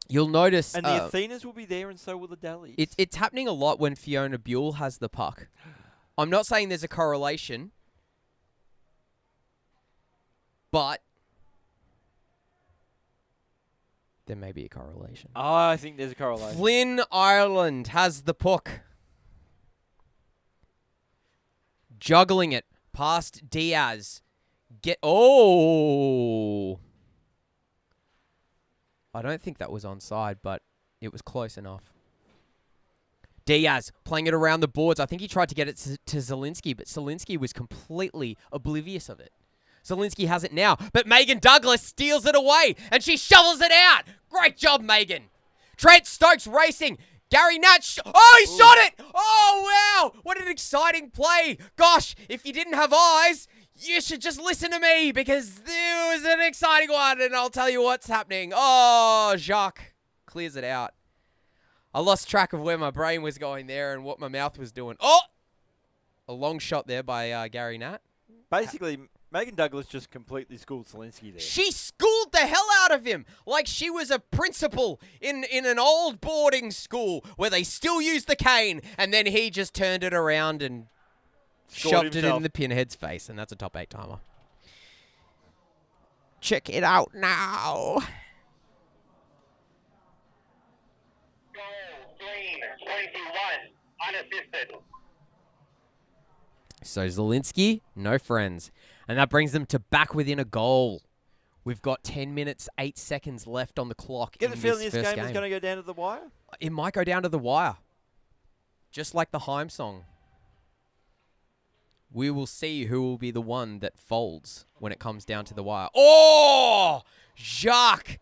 You'll notice. and the Athenas will be there, and so will the Delis. It's happening a lot when Fiona Buell has the puck. I'm not saying there's a correlation, but there may be a correlation. I think there's a correlation. Flynn Ireland has the puck. Juggling it past Diaz. Oh! I don't think that was onside, but it was close enough. Diaz playing it around the boards. I think he tried to get it to Zielinski, but Zielinski was completely oblivious of it. Zielinski has it now, but Megan Douglas steals it away, and she shovels it out. Great job, Megan. Trent Stokes racing. Gary Nat. He shot it. Oh, wow. What an exciting play. Gosh, if you didn't have eyes, you should just listen to me because it was an exciting one, and I'll tell you what's happening. Oh, Jacques clears it out. I lost track of where my brain was going there and what my mouth was doing. Oh! A long shot there by Gary Nat. Basically, Megan Douglas just completely schooled Zielinski there. She schooled the hell out of him like she was a principal in an old boarding school where they still use the cane, and then he just turned it around and shoved it in the Pinhead's face, and that's a top 8 timer. Check it out now. Goal, green, 21, unassisted. So Zielinski, no friends. And that brings them to back within a goal. We've got 10 minutes, 8 seconds left on the clock. Get the feeling this game is going to go down to the wire? It might go down to the wire. Just like the Heim song. We will see who will be the one that folds when it comes down to the wire. Oh! Jacques!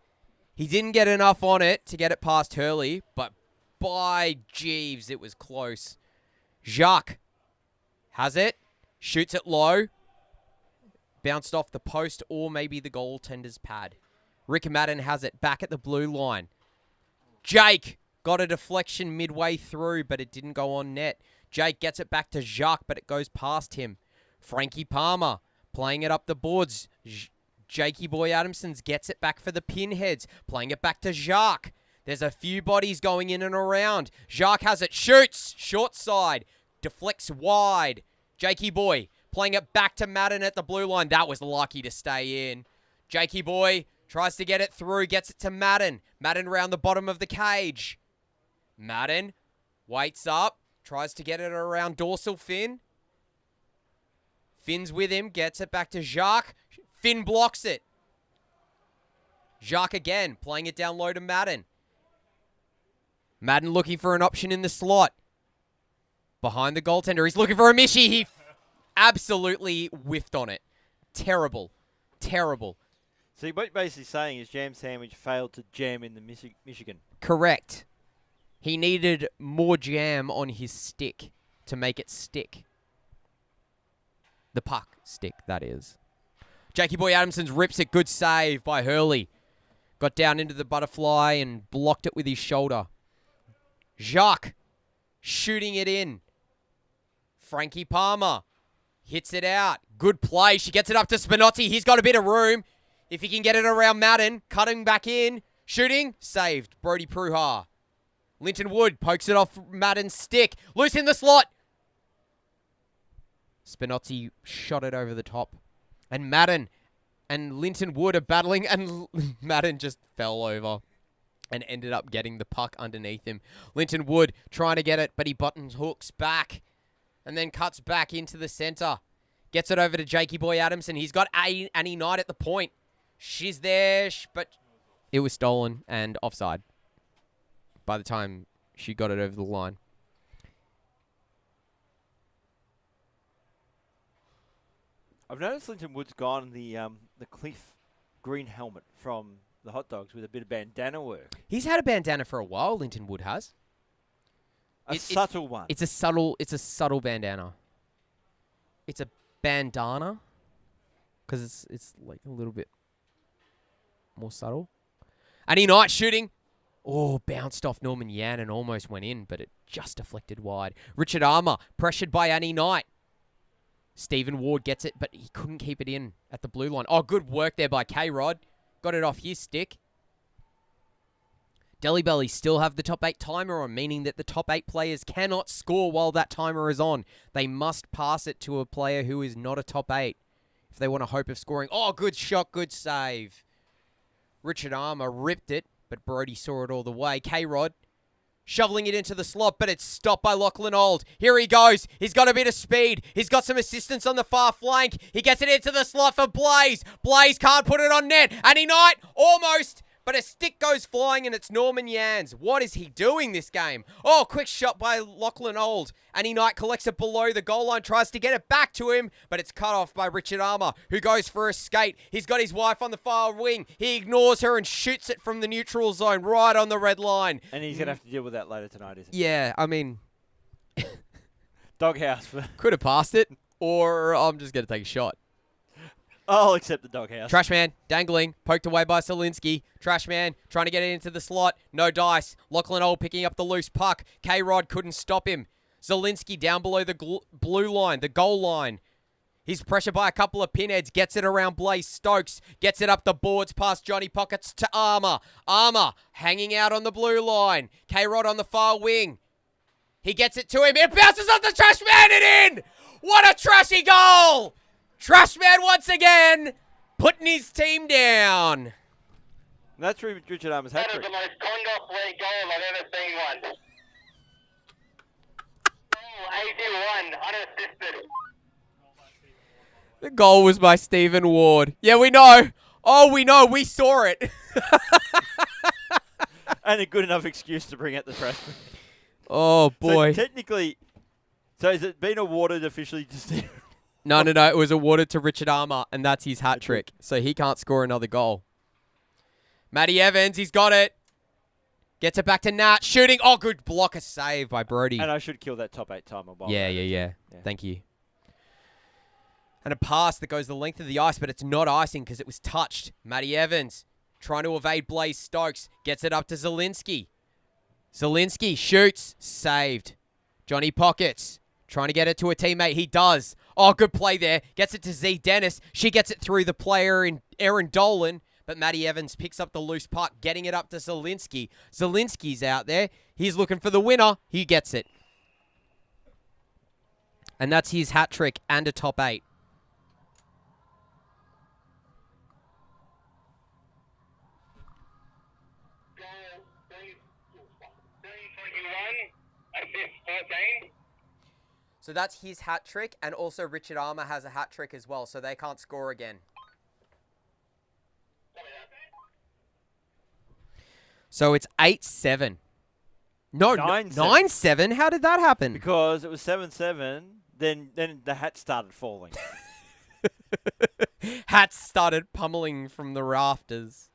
He didn't get enough on it to get it past Hurley, but by Jeeves, it was close. Jacques has it, shoots it low, bounced off the post or maybe the goaltender's pad. Rick Madden has it back at the blue line. Jake got a deflection midway through, but it didn't go on net. Jake gets it back to Jacques, but it goes past him. Frankie Palmer playing it up the boards. Jakey Boy Adamsons gets it back for the Pinheads, playing it back to Jacques. There's a few bodies going in and around. Jacques has it, shoots, short side, deflects wide. Jakey Boy playing it back to Madden at the blue line. That was lucky to stay in. Jakey Boy tries to get it through, gets it to Madden. Madden around the bottom of the cage. Madden waits up, tries to get it around dorsal Finn. Finn's with him, gets it back to Jacques. Finn blocks it. Jacques again, playing it down low to Madden. Madden looking for an option in the slot. Behind the goaltender, he's looking for a Mishi. He absolutely whiffed on it. Terrible. Terrible. See, what you're basically saying is Jam Sandwich failed to jam in the Michigan. Correct. He needed more jam on his stick to make it stick. The puck stick, that is. Jakey Boy Adamsons rips it. Good save by Hurley. Got down into the butterfly and blocked it with his shoulder. Jacques shooting it in. Frankie Palmer hits it out. Good play. She gets it up to Spinozzi. He's got a bit of room. If he can get it around Madden, cutting back in. Shooting. Saved. Brody Pruha. Linton Wood pokes it off Madden's stick. Loose in the slot. Spinozzi shot it over the top. And Madden and Linton Wood are battling, and Madden just fell over and ended up getting the puck underneath him. Linton Wood trying to get it, but he buttons hooks back and then cuts back into the center. Gets it over to Jakey Boy Adamson. He's got Annie Knight at the point. She's there, but it was stolen and offside by the time she got it over the line. I've noticed Linton Wood's gone the Cliff green helmet from the hot dogs with a bit of bandana work. He's had a bandana for a while, Linton Wood has. A subtle one. It's a subtle bandana. It's a bandana because it's like a little bit more subtle. Annie Knight shooting. Oh, bounced off Norman Yan and almost went in, but it just deflected wide. Richard Armour pressured by Annie Knight. Stephen Ward gets it, but he couldn't keep it in at the blue line. Oh, good work there by K-Rod. Got it off his stick. Deli Belly still have the top 8 timer on, meaning that the top 8 players cannot score while that timer is on. They must pass it to a player who is not a top 8 if they want a hope of scoring. Oh, good shot, good save. Richard Armour ripped it, but Brody saw it all the way. K-Rod shoveling it into the slot, but it's stopped by Lachlan Auld. Here he goes. He's got a bit of speed. He's got some assistance on the far flank. He gets it into the slot for Blaze. Blaze can't put it on net. Annie Knight almost, but a stick goes flying and it's Norman Yans. What is he doing this game? Oh, quick shot by Lachlan Old. Annie Knight collects it below the goal line, tries to get it back to him, but it's cut off by Richard Armour, who goes for a skate. He's got his wife on the far wing. He ignores her and shoots it from the neutral zone right on the red line. And he's going to have to deal with that later tonight, isn't he? Yeah, I mean... Doghouse. Could have passed it, or I'm just going to take a shot. I'll accept the doghouse. Trashman, dangling, poked away by Zielinski. Trashman, trying to get it into the slot. No dice. Lachlan Old picking up the loose puck. K-Rod couldn't stop him. Zielinski down below the blue line, the goal line. He's pressured by a couple of pinheads. Gets it around Blaze Stokes. Gets it up the boards past Johnny Pockets to Armour. Armour hanging out on the blue line. K-Rod on the far wing. He gets it to him. It bounces off the Trashman and in! What a trashy goal! Trashman once again, putting his team down. And that's Richard Armour's hat trick. That is the most Kondos League goal I've ever seen one. Goal 81, unassisted. The goal was by Stephen Ward. Yeah, we know. Oh, we know. We saw it. And a good enough excuse to bring out the Trashman. Oh, boy. So technically, has it been awarded officially to Stephen? No. It was awarded to Richard Armour, and that's his hat trick. So he can't score another goal. Matty Evans, he's got it. Gets it back to Nat. Shooting. Oh, good blocker save by Brody. And I should kill that top 8 timer. Yeah. Thank you. And a pass that goes the length of the ice, but it's not icing because it was touched. Matty Evans trying to evade Blaze Stokes. Gets it up to Zielinski. Zielinski shoots. Saved. Johnny Pockets trying to get it to a teammate. He does. Oh, good play there. Gets it to Z Dennis. She gets it through the player in Erin Dolan. But Matty Evans picks up the loose puck, getting it up to Zielinski. Zielinski's out there. He's looking for the winner. He gets it. And that's his hat trick and a top 8. Goal 321, assist 14. So that's his hat trick, and also Richard Armour has a hat trick as well, so they can't score again. So it's 8-7. No, 9-7? How did that happen? Because it was 7-7, then the hat started falling. Hats started pummeling from the rafters.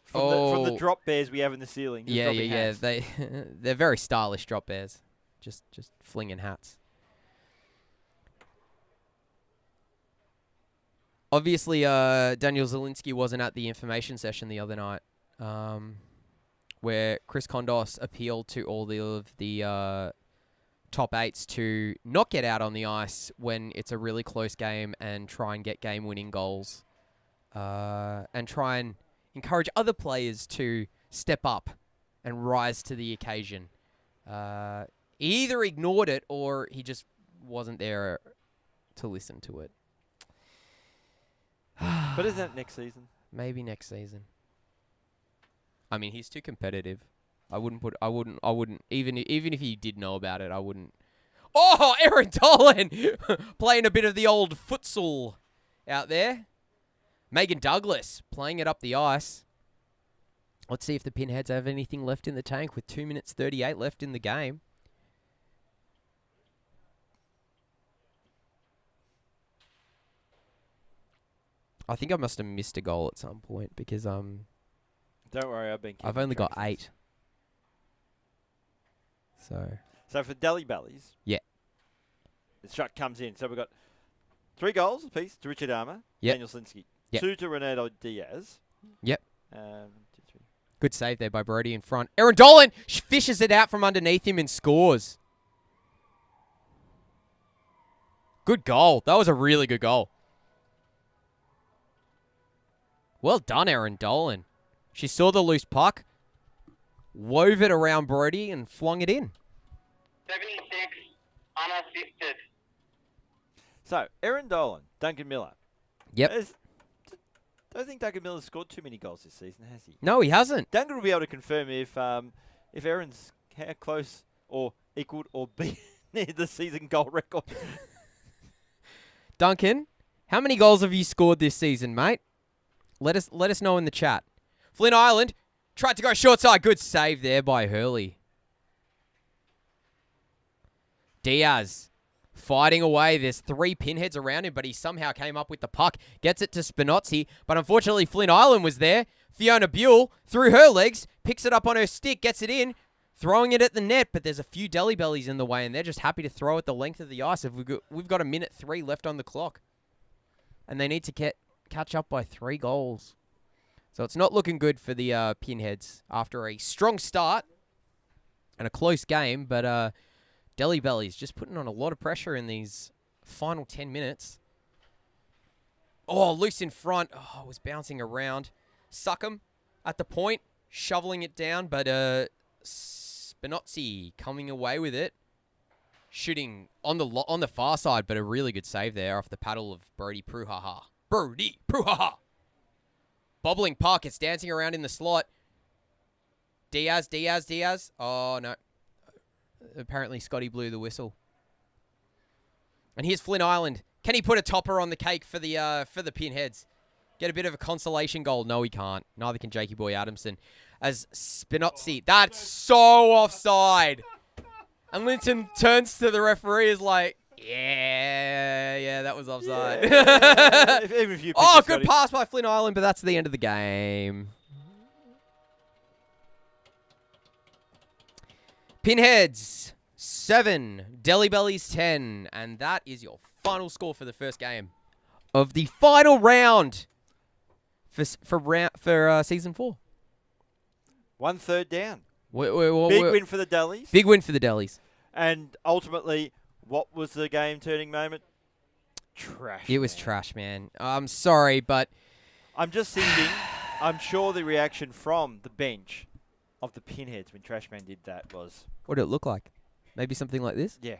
From the drop bears we have in the ceiling. Yeah. They're very stylish drop bears. Just flinging hats. Obviously, Daniel Zielinski wasn't at the information session the other night, where Chris Kondos appealed to all of the top 8s to not get out on the ice when it's a really close game and try and get game-winning goals, and try and encourage other players to step up and rise to the occasion. He either ignored it or he just wasn't there to listen to it. But is that next season? Maybe next season. I mean, he's too competitive. I wouldn't, even if he did know about it, I wouldn't. Oh, Erin Dolan playing a bit of the old futsal out there. Megan Douglas playing it up the ice. Let's see if the Pinheads have anything left in the tank with 2 minutes 38 left in the game. I think I must have missed a goal at some point because Don't worry, I've only got 8. So for Delly Bellies, yeah, the shot comes in. So we've got 3 goals apiece to Richard Armour, Daniel Zielinski, 2 to Renato Diaz. Yep. 2, 3. Good save there by Brody in front. Erin Dolan fishes it out from underneath him and scores. Good goal. That was a really good goal. Well done, Erin Dolan. She saw the loose puck, wove it around Brody, and flung it in. 76, unassisted. So, Erin Dolan, Duncan Miller. Yep. I don't think Duncan Miller's scored too many goals this season, has he? No, he hasn't. Duncan will be able to confirm if Erin's how close or equaled or beat the season goal record. Duncan, how many goals have you scored this season, mate? Let us know in the chat. Flynn Island tried to go short side. Good save there by Hurley. Diaz fighting away. There's 3 pinheads around him, but he somehow came up with the puck. Gets it to Spinozzi, but unfortunately Flynn Island was there. Fiona Buell, through her legs, picks it up on her stick, gets it in, throwing it at the net, but there's a few Deli Bellies in the way, and they're just happy to throw it the length of the ice. We've got 1:03 left on the clock, and they need to catch up by 3 goals. So it's not looking good for the Pinheads after a strong start and a close game, but Deli Bellies just putting on a lot of pressure in these final 10 minutes. Oh, loose in front. Oh, it was bouncing around. Suckham at the point, shoveling it down, but Spinozzi coming away with it. Shooting on the far side, but a really good save there off the paddle of Brody Pruhaha. Brody Pruhaha. Bobbling puck. It's dancing around in the slot. Diaz. Oh, no. Apparently Scotty blew the whistle. And here's Flynn Island. Can he put a topper on the cake for the Pinheads? Get a bit of a consolation goal. No, he can't. Neither can Jakey Boy Adamson. As Spinozzi. That's so offside. And Linton turns to the referee is like, yeah, that was offside. Yeah. Even if you good pass by Flynn Island, but that's the end of the game. Pinheads 7, Deli Bellies 10, and that is your final score for the first game of the final round for season 4. 1/3 down. Big win for the Delis. Big win for the Delis. And ultimately, what was the game-turning moment? Trash. It was trash, man. I'm sorry, but I'm just thinking, I'm sure the reaction from the bench of the Pinheads when Trashman did that was... What did it look like? Maybe something like this? Yeah.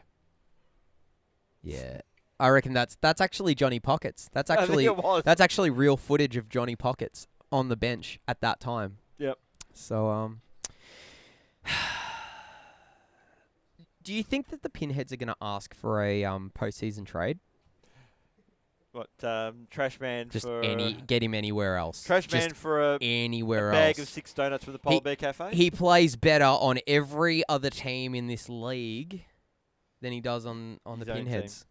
Yeah. I reckon that's actually Johnny Pockets. That's actually real footage of Johnny Pockets on the bench at that time. Yep. So do you think that the Pinheads are going to ask for a postseason trade? What, Trashman just for... get him anywhere else. Trashman for anywhere a bag else. of 6 donuts for the Polar Bear Cafe? He plays better on every other team in this league than he does on the Pinheads.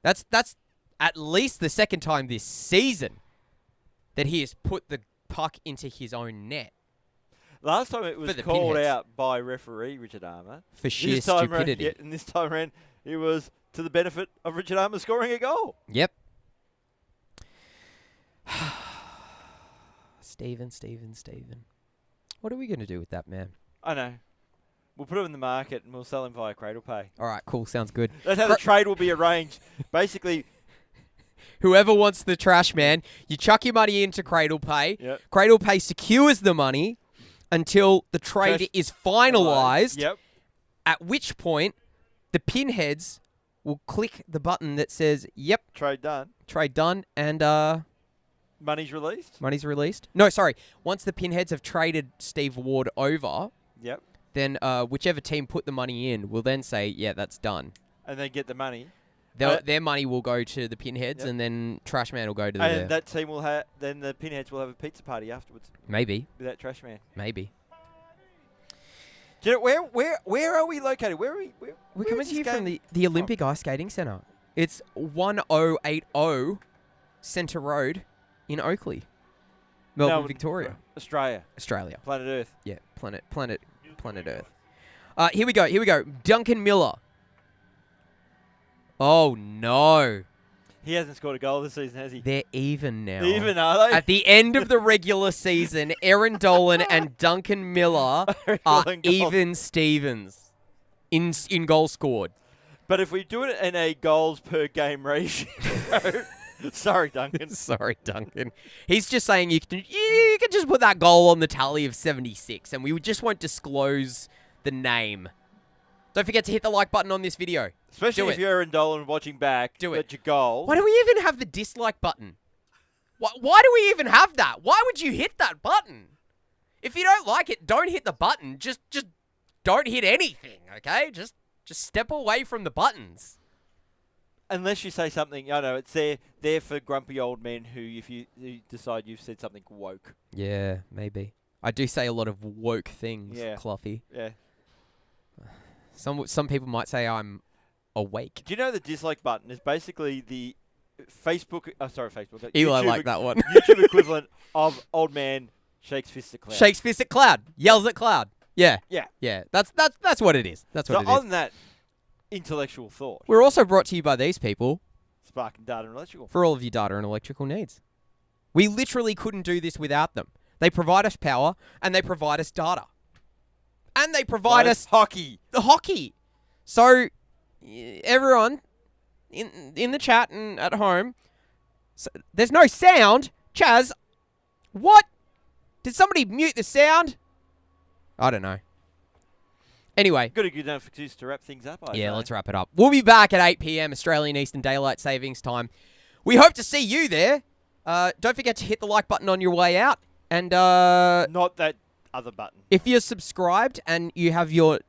That's at least the second time this season that he has put the puck into his own net. Last time it was called out by referee Richard Armour. For sheer stupidity. And this time around, it was to the benefit of Richard Armour scoring a goal. Yep. Steven. What are we going to do with that man? I know. We'll put him in the market and we'll sell him via Cradle Pay. All right, cool. Sounds good. That's how the trade will be arranged. Basically, whoever wants the trash man, you chuck your money into Cradle Pay. Yep. Cradle Pay secures the money until the trade is finalized. Yep. At which point, the Pinheads will click the button that says, yep. Trade done. And money's released? Money's released. No, sorry. Once the Pinheads have traded Steve Ward over, yep. Then whichever team put the money in will then say, yeah, that's done. And they get the money. Their money will go to the Pinheads, yep. And then Trashman will go to and that team will have. Then the Pinheads will have a pizza party afterwards. Maybe. With that Trashman. Maybe. Do you know, where are we located? We're coming to you from the Olympic Ice Skating Centre. It's 1080 Centre Road in Oakley, Melbourne, Victoria. Australia. Planet Earth. Yeah, planet Earth. Here we go. Duncan Miller. Oh, no. He hasn't scored a goal this season, has he? They're even now. Even, are they? At the end of the regular season, Aaron Dolan and Duncan Miller are even Stevens in goals scored. But if we do it in a goals per game ratio... Sorry, Duncan. He's just saying you can just put that goal on the tally of 76, and we just won't disclose the name. Don't forget to hit the like button on this video. Especially if you're Aaron Dolan watching back. Do it. At your goal. Why do we even have the dislike button? Why do we even have that? Why would you hit that button? If you don't like it, don't hit the button. Just don't hit anything, okay? Just step away from the buttons. unless you say something, I know it's there for grumpy old men who, if you decide you've said something woke. Yeah, maybe. I do say a lot of woke things, Cloughy. Yeah. Some people might say I'm awake. Do you know the dislike button is basically the Facebook? Facebook. Eli YouTube, like that one. YouTube equivalent of old man shakes fist at cloud. Shakes fist at cloud. Yells at cloud. Yeah. Yeah. Yeah. That's what it is. That's what it is. So on that intellectual thought, we're also brought to you by these people. Spark and Data and Electrical. For all of your data and electrical needs. We literally couldn't do this without them. They provide us power, and they provide us data. And they provide us... hockey. The hockey. So, everyone in the chat and at home, there's no sound. Chaz, what? Did somebody mute the sound? I don't know. Anyway. Got a good enough excuse to wrap things up, I say. Let's wrap it up. We'll be back at 8 p.m. Australian Eastern Daylight Savings Time. We hope to see you there. Don't forget to hit the like button on your way out. And not that other button. If you're subscribed and you have your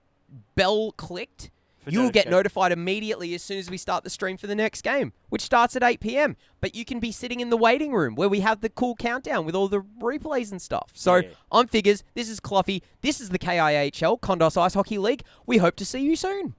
bell clicked, you will get notified immediately as soon as we start the stream for the next game, which starts at 8 p.m. But you can be sitting in the waiting room where we have the cool countdown with all the replays and stuff. So I'm Figures. This is Cloughy. This is the KIHL, Kondos Ice Hockey League. We hope to see you soon.